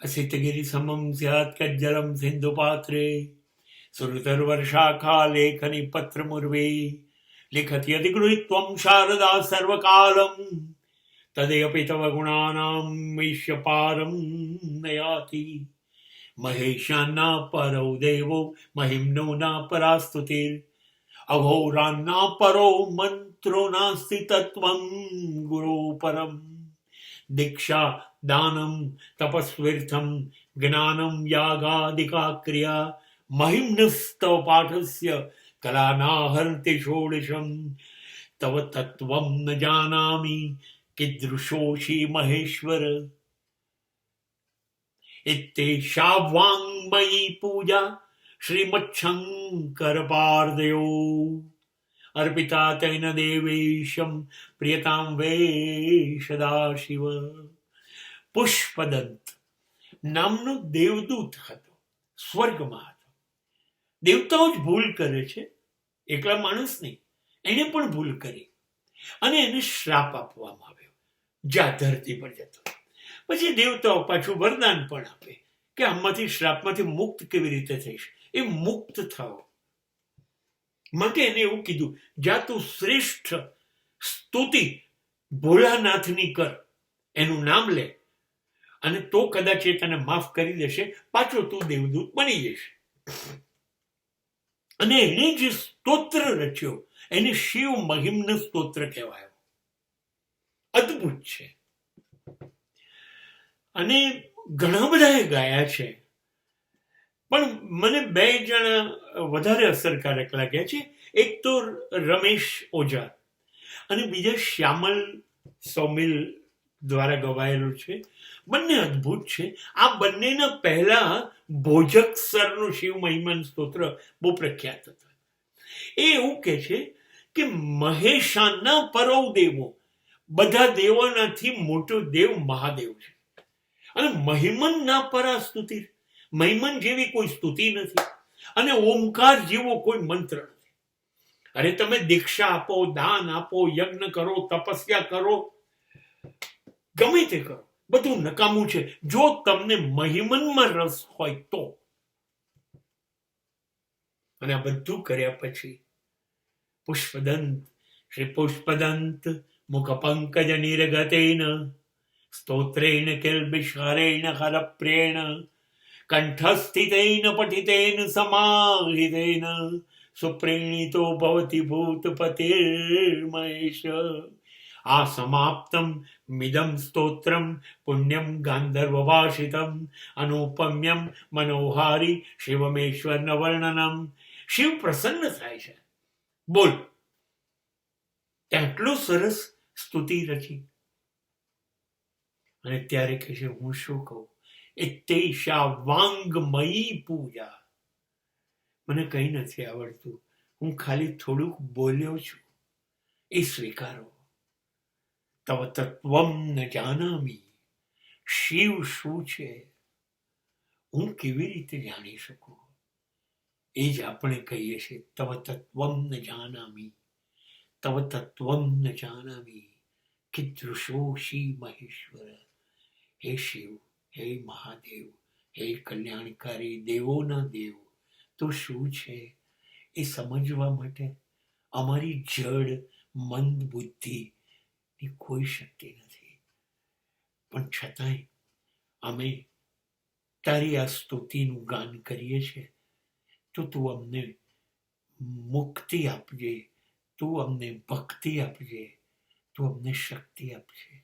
અસિતગિરિ સમમ સ્યાત્ કજ્જલમ સિંધુ પાત્રે સુરતર્વર્ષાખા લેખની પત્ર મુર્વે લિખતિ અધિગૃહીત્વં શારદા સર્વકાલમ તદેપી તવ ગુણાનામ ઈશ્ય પારમ નયાતિ મહેશાના પરૌ દેવો મહિમ્નો ના પરાસ્તુતિર અઘોરાના પરો મંત્રો નાસ્તિ તત્વં ગુરો પરમ દીક્ષા દાનમ તપસ્વીર્થમ જ્ઞાનમ યાગાદિકા ક્રિયા મહિમ્નસ્તવ પાઠસ્ય કલાનાહર્તિ ષોડશમ તવ તત્વં ન જાનામિ કીદૃશોષી મહેશ્વર ઇત્તેષાવાङ्मयी પૂજા શ્રીમચ્શંકર પાર્દયો અર્પિતા તૈન દેવેશમ પ્રિયતામ વે સદાશિવ. પુષ્પદંત નામનો દેવદૂત હતો, સ્વર્ગમાં હતો. દેવતાઓ જ ભૂલ કરે છે, એકલા માણસ નહીં, એને પણ ભૂલ કરી અને એને શ્રાપ આપવામાં આવ્યો, જા ધરતી પર જતો. પછી દેવતાઓ પાછું વરદાન પણ આપે કે આમાંથી શ્રાપમાંથી મુક્ત કેવી રીતે થઈશ, એ મુક્ત થાઓ માટે એને એવું કીધું, જા તું શ્રેષ્ઠ સ્તુતિ ભોળાનાથની કર, એનું નામ લે અને તો કદાચ એ તને માફ કરી દેશે, પાછો તું દેવદૂત બની જશે. અને એને જે સ્તોત્ર રચ્યો એને શિવ મહિમ્ન સ્તોત્ર કહેવાયો. અદ્ભુત છે અને ઘણા બધાએ ગાયા છે, પણ મને બે જણા વધારે અસરકારક લાગ્યા છે. એક તો રમેશ ઓઝા અને બીજા શ્યામલ સૌમિલ દ્વારા ગવાયેલું છે. બંને અદ્ભુત છે. આ બંનેના પહેલા ભોજક સરનું શિવ મહિમન સ્તોત્ર બહુ પ્રખ્યાત હતા. એ એવું કહે છે કે મહેશાના પરૌ દેવો, બધા દેવોનાથી મોટો દેવ મહાદેવ છે. અને મહિમન ના પરા સ્તુતિ, મહિમન જેવી કોઈ સ્તુતિ નથી અને ઓમકાર જેવો કોઈ મંત્ર નથી. અરે તમે દીક્ષા આપો, દાન આપો, યજ્ઞ કરો, તપસ્યા કરો, ગમે તે કરો, બધું નકામું છે જો તમને મહિમનમાં રસ હોય તો. અને આ બધું કર્યા પછી પુષ્પદંત શ્રી પુષ્પદંત મુખ પંકજ નિર્ગતેન સ્તોત્રેણ કિલ્બિષારેણ હરપ્રેણ કંઠસ્થિતેન પઠિતેન સમાહિતેન સુપ્રેણિતો ભવતિ ભૂતપતિર્મહેશ. આ સમાપ્તમ મિદમ સ્તોત્રમ પુણ્યમ ગાંધર્વભાષિતમ અનુપમ્યમ મનોહારી શિવમેશ્વર વર્ણનમ. શિવ પ્રસન્ન થાય છે. બોલ, આટલું સરસ સ્તુતિ રચી અને ત્યારે કહે છે, હું શું કહું, ઇત્તેષાવાङ्मयी પૂજા. મને કંઈ નથી આવડતું, હું ખાલી થોડુંક બોલ્યો છું, એ સ્વીકારો. તવ તત્વં ન જાનામિ, શિવ શું છે હું કેવી રીતે જાણી શકું? એ જ આપણે કહીએ છીએ, તવ તત્વં ન જાનામિ, તવ તત્વં ન જાનામિ કીદૃશોષી મહેશ્વર. હે શિવ, હે મહાદેવ, હે કલ્યાણકારી, દેવોના દેવ, તો શું છે એ સમજવા માટે અમારી જડ મંદ બુદ્ધિની કોઈ શક્તિ નથી. પણ છતાંય અમે તારી આ સ્તુતિનું ગાન કરીએ છીએ, તો તું અમને મુક્તિ આપજે, તું અમને ભક્તિ આપજે, તું અમને શક્તિ આપજે.